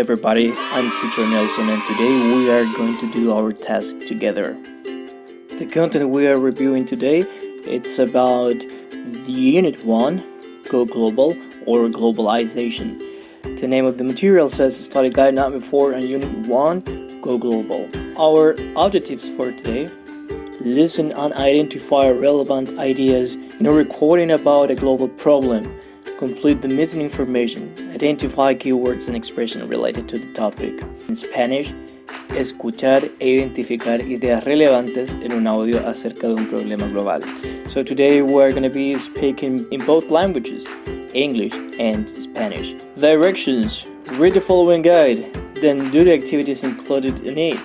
everybody, I'm Teacher Nelson and today we are going to do our task together. The content we are reviewing today, it's about the Unit 1, Go Global or Globalization. The name of the material says Study Guide Number 4 and Unit 1, Go Global. Our objectives for today: listen and identify relevant ideas in a recording about a global problem. Complete the missing information. Identify keywords and expressions related to the topic. In Spanish, escuchar e identificar ideas relevantes en un audio acerca de un problema global. So today we are going to be speaking in both languages, English and Spanish. Directions: read the following guide, then do the activities included in it.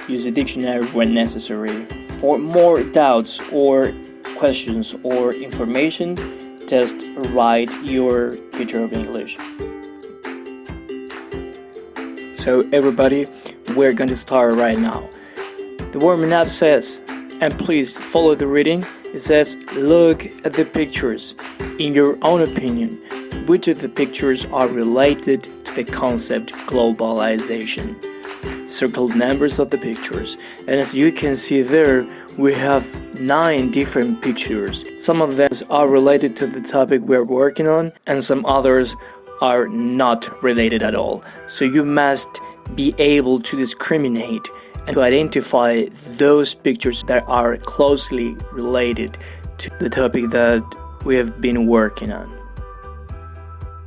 Use the dictionary when necessary. For more doubts or questions or information, just write your teacher of English. So everybody, we're going to start right now. The warming up says, and please follow the reading, it says, look at the pictures. In your own opinion, which of the pictures are related to the concept globalization? Circle numbers of the pictures, and as you can see there, we have 9 different pictures. Some of them are related to the topic we're working on, and some others are not related at all. So you must be able to discriminate and to identify those pictures that are closely related to the topic that we have been working on.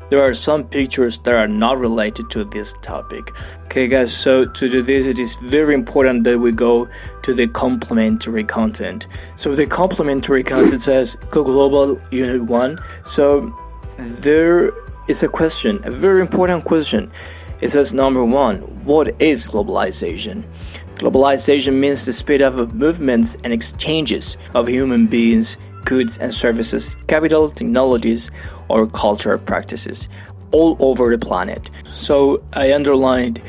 There are some pictures that are not related to this topic. Okay guys, so to do this, it is very important that we go to the complementary content. So the complementary content says Go Global Unit 1. So there is a question, a very important question. It says number 1, what is globalization? Globalization means the speed up of movements and exchanges of human beings, goods and services, capital, technologies, or cultural practices all over the planet. So I underlined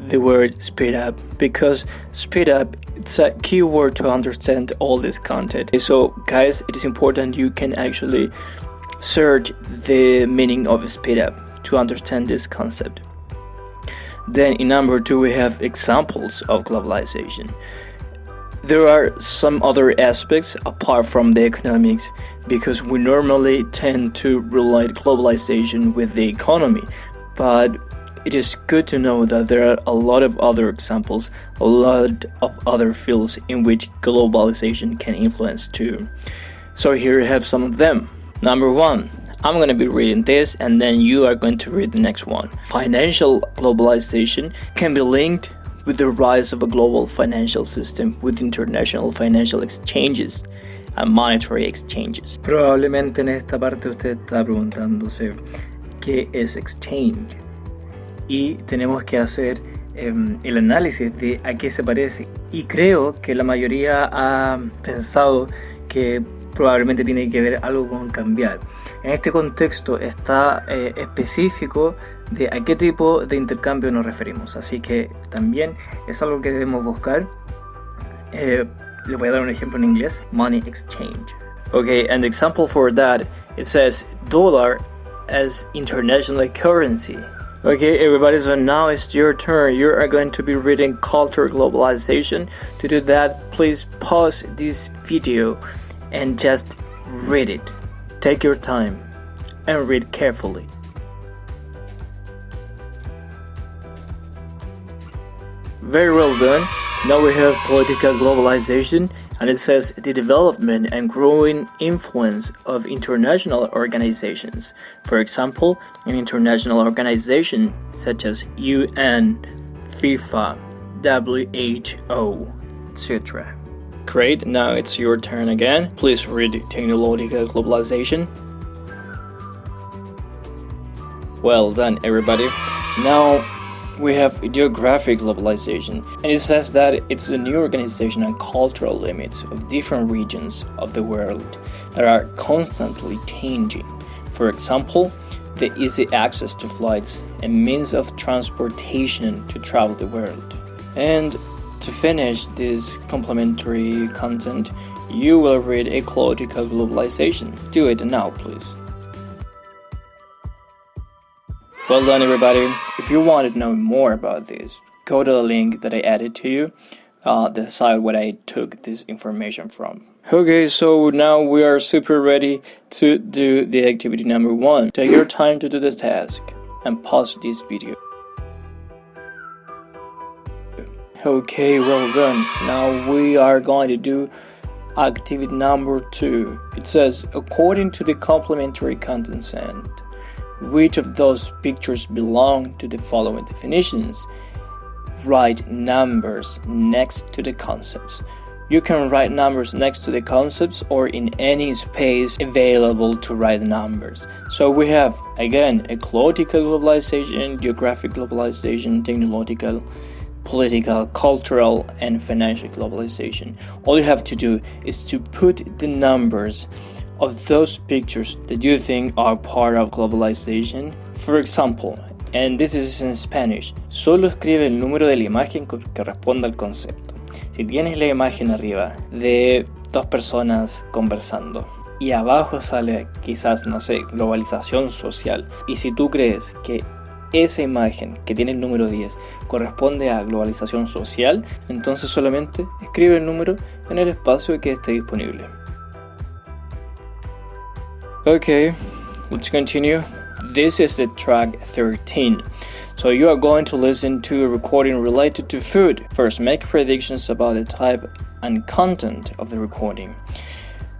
the word speed up because speed up, it's a key word to understand all this content. So guys, it is important you can actually search the meaning of speed up to understand this concept. Then in number 2 we have examples of globalization. There are some other aspects apart from the economics because we normally tend to relate globalization with the economy, but it is good to know that there are a lot of other examples, a lot of other fields in which globalization can influence too. So here you have some of them. Number 1, I'm going to be reading this and then you are going to read the next one. Financial globalization can be linked with the rise of a global financial system with international financial exchanges and monetary exchanges. Probablemente en esta parte usted está preguntándose qué es exchange y tenemos que hacer el análisis de a qué se parece, y creo que la mayoría ha pensado que probablemente tiene que ver algo con cambiar. En este contexto está específico de a qué tipo de intercambio nos referimos, así que también es algo que debemos buscar. Les voy a dar un ejemplo en inglés: money exchange. Okay, and the example for that, it says dollar as international currency. Okay everybody, so now it's your turn. You are going to be reading culture globalization. To do that, please pause this video and just read it. Take your time and read carefully. Very well done. Now we have political globalization, and it says the development and growing influence of international organizations. For example, an international organization such as UN, FIFA, WHO, etc. Great, now it's your turn again. Please read technological globalization. Well done everybody. Now we have geographic globalization, and it says that it's a new organization and cultural limits of different regions of the world that are constantly changing. For example, the easy access to flights and means of transportation to travel the world. And to finish this complementary content, you will read ecological globalization. Do it now, please. Well done, everybody. If you want to know more about this, go to the link that I added to you, the site where I took this information from. Okay, so now we are super ready to do the activity number 1. Take your time to do this task and pause this video. Okay, well done. Now we are going to do activity number 2. It says, according to the complementary consent, which of those pictures belong to the following definitions? Write numbers next to the concepts. You can write numbers next to the concepts or in any space available to write numbers. So we have, again, ecological globalization, geographic globalization, technological, political, cultural, and financial globalization. All you have to do is to put the numbers of those pictures that you think are part of globalization. For example, and this is in Spanish, solo escribe el número de la imagen que corresponda al concepto. Si tienes la imagen arriba de dos personas conversando y abajo sale quizás, no sé, globalización social, y si tú crees que esa imagen que tiene el número 10 corresponde a globalización social, entonces solamente escribe el número en el espacio que esté disponible. Okay, let's continue. This is the track 13. So you are going to listen to a recording related to food. First, make predictions about the type and content of the recording.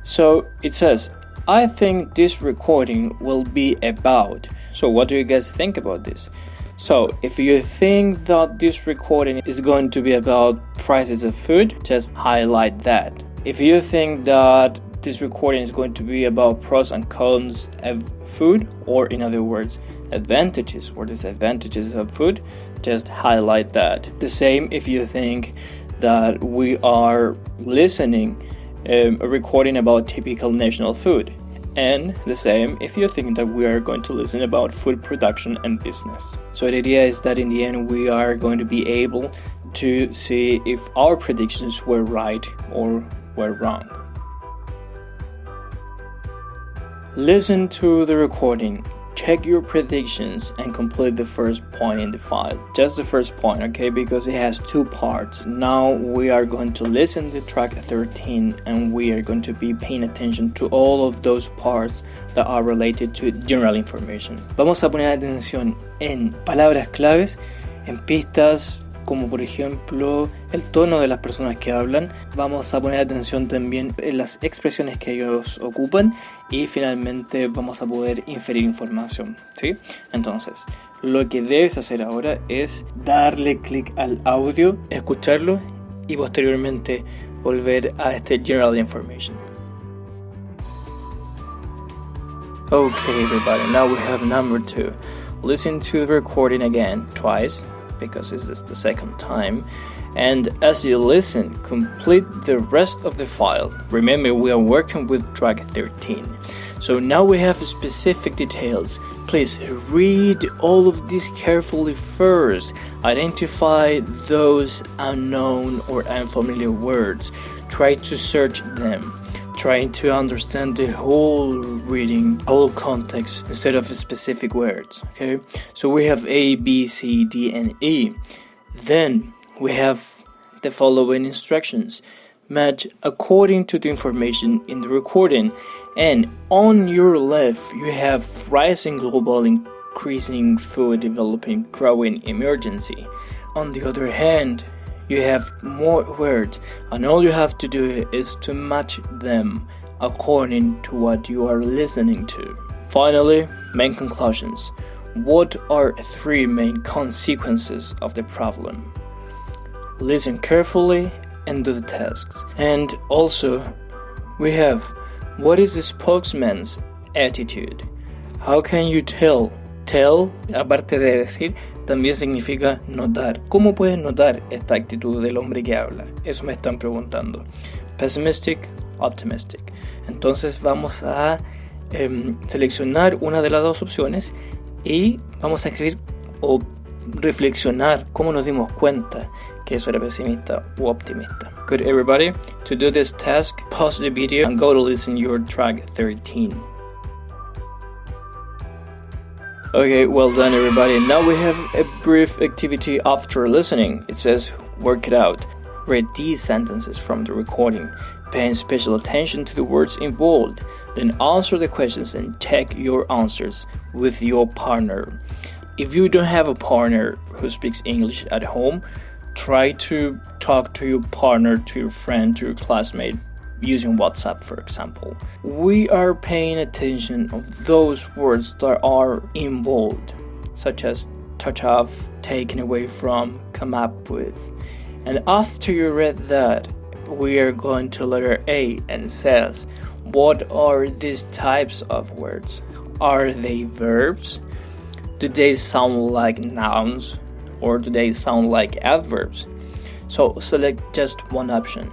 So it says, I think this recording will be about. So what do you guys think about this? So if you think that this recording is going to be about prices of food, just highlight that. If you think that this recording is going to be about pros and cons of food, or in other words, advantages or disadvantages of food, just highlight that. The same if you think that we are listening a recording about typical national food, and the same if you think that we are going to listen about food production and business. So the idea is that in the end we are going to be able to see if our predictions were right or were wrong. Listen to the recording, check your predictions, and complete the first point in the file. Just the first point, okay, because it has 2 parts. Now we are going to listen to track 13 and we are going to be paying attention to all of those parts that are related to general information. Vamos a poner atención en palabras claves, en pistas, como por ejemplo el tono de las personas que hablan. Vamos a poner atención también en las expresiones que ellos ocupan y finalmente vamos a poder inferir información, ¿sí? Entonces, lo que debes hacer ahora es darle clic al audio, escucharlo y posteriormente volver a este General Information. Okay, everybody, now we have number 2. Listen to the recording again twice, because this is the second time, and as you listen, complete the rest of the file. Remember, we are working with track 13, so now we have specific details. Please read all of this carefully first. Identify those unknown or unfamiliar words. Try to search them, trying to understand the whole reading, whole context, instead of specific words, okay? So we have A, B, C, D, and E. Then we have the following instructions. Match according to the information in the recording. And on your left, you have rising global, increasing food developing, growing emergency. On the other hand, you have more words, and all you have to do is to match them according to what you are listening to. Finally, main conclusions. What are 3 main consequences of the problem? Listen carefully and do the tasks. And also, we have, what is the spokesman's attitude? How can you tell? Tell, aparte de decir, también significa notar. ¿Cómo puedes notar esta actitud del hombre que habla? Eso me están preguntando. Pessimistic, optimistic. Entonces vamos a seleccionar una de las 2 opciones y vamos a escribir o reflexionar cómo nos dimos cuenta que eso era pesimista u optimista. Good, everybody. To do this task, pause the video and go to listen your track 13. Okay, well done everybody. Now we have a brief activity after listening. It says, work it out. Read these sentences from the recording, paying special attention to the words involved. Then answer the questions and check your answers with your partner. If you don't have a partner who speaks English at home, try to talk to your partner, to your friend, to your classmate, using WhatsApp, for example. We are paying attention of those words that are involved, such as touch off, taken away from, come up with. And after you read that, we are going to letter A and says, what are these types of words? Are they verbs? Do they sound like nouns? Or do they sound like adverbs? So select just one option.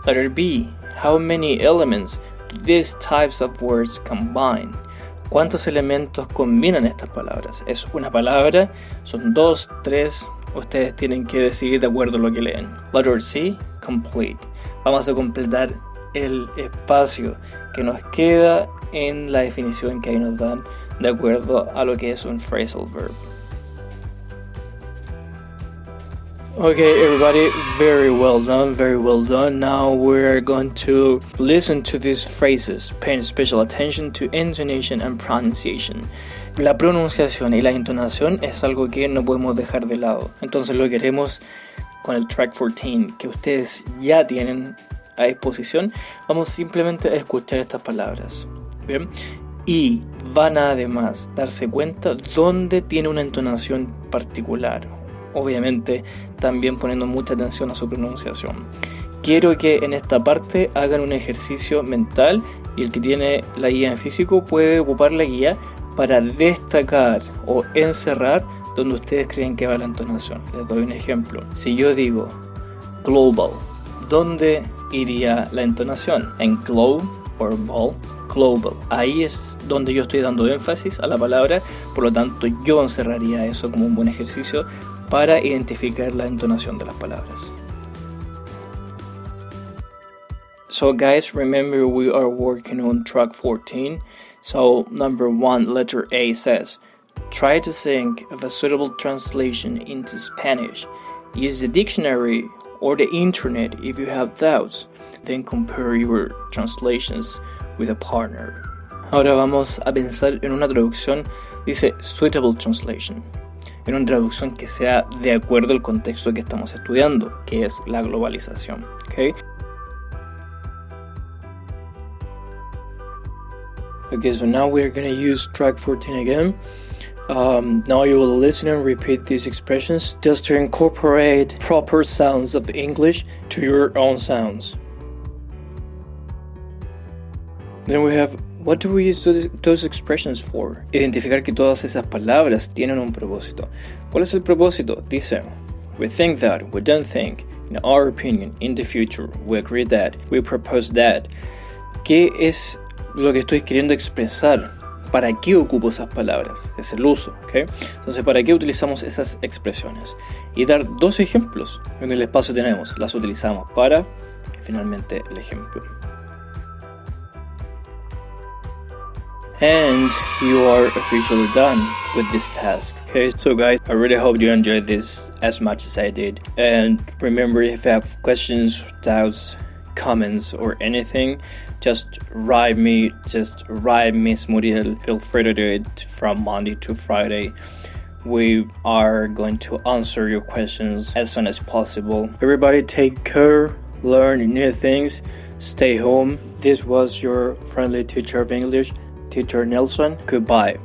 Letter B, how many elements do these types of words combine? ¿Cuántos elementos combinan estas palabras? ¿Es una palabra? ¿Son dos, tres? Ustedes tienen que decidir de acuerdo a lo que leen. Letter C, complete. Vamos a completar el espacio que nos queda en la definición que ahí nos dan de acuerdo a lo que es un phrasal verb. Okay, everybody, very well done, very well done. Now we're going to listen to these phrases, paying special attention to intonation and pronunciation. La pronunciación y la entonación es algo que no podemos dejar de lado. Entonces lo que haremos con el track 14, que ustedes ya tienen a disposición, vamos simplemente a escuchar estas palabras. Bien, y van a además darse cuenta dónde tiene una entonación particular. Obviamente también poniendo mucha atención a su pronunciación. Quiero que en esta parte hagan un ejercicio mental y el que tiene la guía en físico puede ocupar la guía para destacar o encerrar donde ustedes creen que va la entonación. Les doy un ejemplo. Si yo digo global, ¿dónde iría la entonación? En globe o ball, global. Ahí es donde yo estoy dando énfasis a la palabra, por lo tanto yo encerraría eso como un buen ejercicio para identificar la entonación de las palabras. So guys, remember we are working on track 14. So number 1, letter A says, try to think of a suitable translation into Spanish. Use the dictionary or the internet if you have doubts. Then compare your translations with a partner. Ahora vamos a pensar en una traducción, dice suitable translation. En una traducción que sea de acuerdo al contexto que estamos estudiando, que es la globalización. Okay, so now we're going to use track 14 again. Now you will listen and repeat these expressions just to incorporate proper sounds of English to your own sounds. Then we have, what do we use those expressions for? Identificar que todas esas palabras tienen un propósito. ¿Cuál es el propósito? Dice, we think that, we don't think, in our opinion, in the future, we agree that, we propose that. ¿Qué es lo que estoy queriendo expresar? ¿Para qué ocupo esas palabras? Es el uso, ¿ok? Entonces, ¿para qué utilizamos esas expresiones? Y dar dos ejemplos. En el espacio tenemos, las utilizamos para, y finalmente el ejemplo. And you are officially done with this task. Okay, so guys, I really hope you enjoyed this as much as I did. And remember, if you have questions, doubts, comments, or anything, just write me, Miss Muriel. Feel free to do it from Monday to Friday. We are going to answer your questions as soon as possible. Everybody take care, learn new things, stay home. This was your friendly teacher of English, Teacher Nelson. Goodbye.